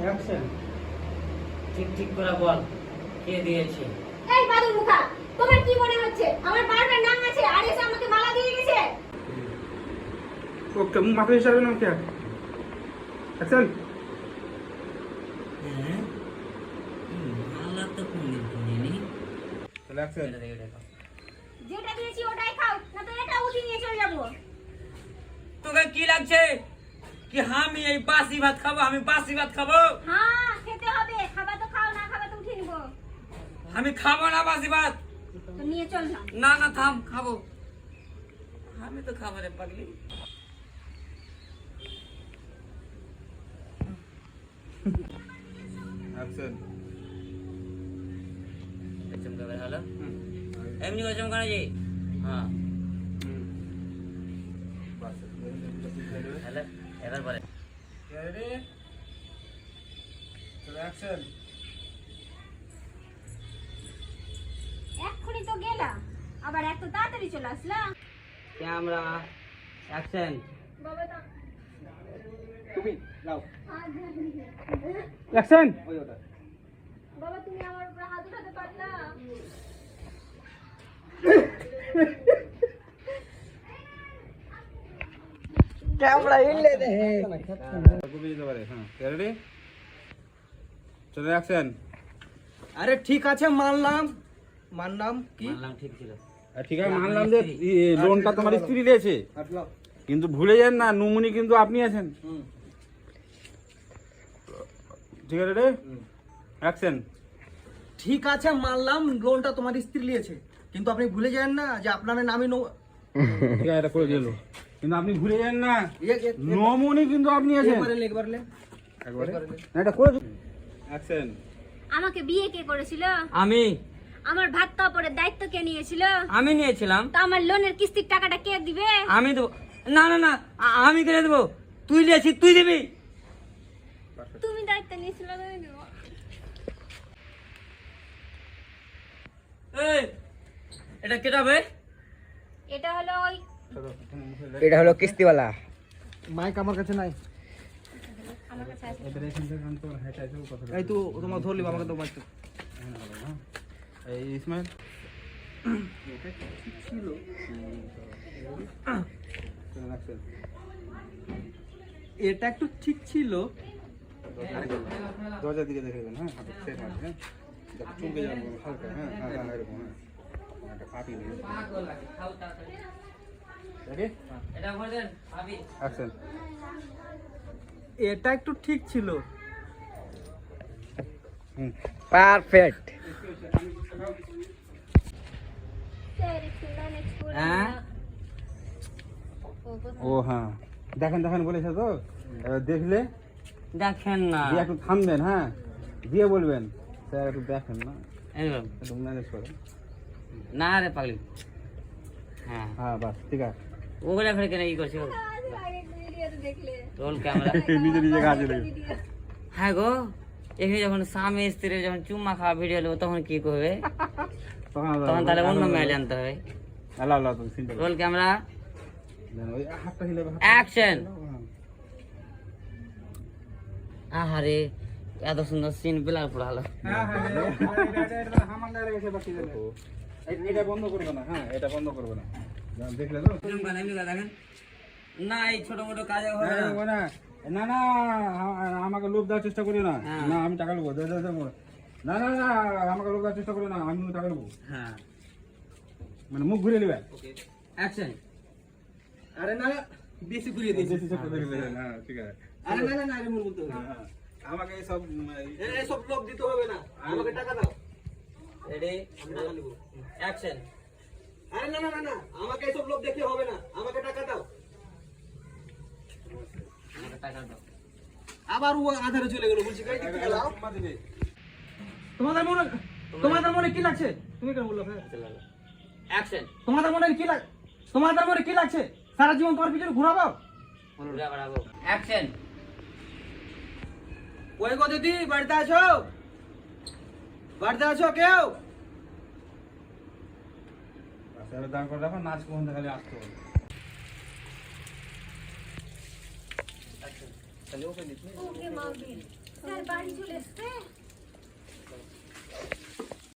Action. ঠিক ঠিক করে বল, কে দিয়েছে? এই বাদুর মুখা, তোমার কি মনে হচ্ছে আমার বারবার নাম আছে আর এসে আমাকে মালা দিয়ে গেছে? ওকে মাথা হিসাবে নাম কে? অ্যাকশন। হ্যাঁ, মালা তো কোনদিন কিনিনি। তাহলে অ্যাকশন। এটা দেখে দেখো। যেটা দিয়েছি ওটাই খাও, না তো এটা উঠিয়ে নিয়ে চলে যাবো। তোকে কি লাগছে কি আমি এই বাসি ভাত খাবো? আমি বাসি ভাত খাবো? হ্যাঁ খেতে হবে, খাবা তো খাও, না খাবা তো উঠিয়ে নিবো। আমি খাবো না বাসি ভাত। তো নিয়ে চল না। না না থাম, খাবো। আমি তো খাবো রে পাগলি। অ্যাকশন। চমকা বের হলো। এমনি করে চমকানো জি। হ্যাঁ, বাস। হ্যালো, এবার বলে। রেডি? তাহলে অ্যাকশন। এক্ষুনি তো গেলা, আবার এত তাড়াতাড়ি চলে আসলা। Camera action. বাবা তো তুমি নাও। আজ অ্যাকশন। ওই ওটা। বাবা তুমি আমার উপর হাত উঠাতে পারলা? ক্যামেরা হিলে দে। কবি দিতে পারে। হ্যাঁ, রেডি? চলো অ্যাকশন। আরে ঠিক আছে মানলাম মানলাম কি মানলাম ঠিক ছিল। ঠিক আছে মানলাম যে লোনটা তোমার স্ত্রী দিয়েছে, হাঁটলাম। কিন্তু ভুলে যান না নুমুনি কিন্তু আপনি আছেন। ঠিক আছে রে? অ্যাকশন। ঠিক আছে মানলাম লোনটা তোমার স্ত্রী নিয়েছে, কিন্তু আপনি ভুলে যান না যে আপনার নামই ঠিক আছে এটা করে দিল, কিন্তু আপনি ভুলে যান না নমুনি কিন্তু আপনি আছেন। একবার লে একবারে না এটা করে অ্যাকশন। আমাকে বিয়ে কে করেছিল? আমি আমার ভাত কাপড়ের দায়িত্ব কে নিয়েছিল? আমি নিয়েছিলাম। তো আমার লোনের কিস্তির টাকাটা কে দিবে? আমি দেবো। না না না, আমি কেটে দেবো। তুই নিয়েছিস, তুই দিবি। তুমি দায়িত্ব নিয়েছিল, তুমি দিবো। এই, এটা কেটাবে? এটা হলো ওই এটা হলো কিস্তিওয়ালা মাইক আমার কাছে নাই। আমার কাছে আছে। এই তো তোমার ধরলি আমাকে তো মাইক এই ইসমাইল ছিল। এটা একটু ঠিক ছিল। দরজার দিকে দেখে দেবেন। হ্যাঁ হাতে সেট আছে। হ্যাঁ দেখো চুলকে যাবো হালকা। হ্যাঁ হ্যাঁ হ্যাঁ এরকম। হ্যাঁ একটা পাপি নিয়ে রেডি? এটা করে দেন, ভাবি। অ্যাকশন। এটা একটু ঠিক ছিল। পারফেক্ট। হ্যাঁ? ও হ্যাঁ দেখেন দেখেন বলেছে তো, এবার দেখলে দেখেন না। দিয়ে একটু থামবেন। হ্যাঁ দিয়ে বলবেন স্যার একটু দেখেন না, এইরকম। একটু ম্যানেজ করেন। না রে পাগলি। হ্যাঁ, হ্যাঁ বাস ঠিক আছে। ওগুলা ফের কেন ই করছো? Roll camera. নিজে নিজে কাজে লেগে হ্যাঁ গো, এখানে যখন স্বামী স্ত্রী যখন চুম্মা খাওয়া ভিডিও নেবো তখন কি করবে? তখন তাহলে অন্য মেয়ে জানতে হবে। আল্লাহ আল্লাহ তুমি চিন্তা করো রোল ক্যামেরা না, ওই হাতটা হিলাবে অ্যাকশন। আহারে এত সুন্দর সিন পেলার পড়ালো। হ্যাঁ হ্যাঁ এটা হামান গায়ে গেছে বাকি দেবে। এটা বন্ধ করবে না। হ্যাঁ এটা বন্ধ করবে না। দেখলে তো দেখেন না, এই ছোট মোটো কাজে হবে হ্যাঁ, না। ও না না না আমাকে লোভ দেওয়ার চেষ্টা করি না। হ্যাঁ। না আমি টাকা নেবো না না না আমাকে লোভ দেওয়ার চেষ্টা করি না, আমি টাকা নেবো। হ্যাঁ, মানে মুখ ঘুরে নেবে। অ্যাকশন। আরে না বেশি ঘুরিয়ে দিয়েছি। বেশি চক্কর দেখলে হ্যাঁ ঠিক আছে। আরে না না না আরে বলতে হবে। হ্যাঁ, হ্যাঁ। আমাকে সব এই সব লোক দিতে হবে না, আমাকে টাকা দাও। রেডি, আমি টাকা নেব। অ্যাকশন। আরে না না না না আমাকে এসব লোক দেখে হবে না, আমাকে টাকা দাও। আমাকে টাকা দাও। আবার ও আধারে চলে গেল, বলছি গাড়ি দেখতে গেলাম। তোমাদের মনে কি লাগছে? তুমি কেন বললো? অ্যাকশন। তোমাদের মনে কি লাগছে? সারা জীবন তোমার পিছনে ঘোরাবো? ঘুরে বেড়াবো। অ্যাকশন। ওই গো দিদি, বাড়িতে আছো? বাড়িতে আছো কেউ? দান করে রাখো, নাচ কখন খালি আসতে হবে। ওকে মাউদি স্যার বাড়ি চলে এসছে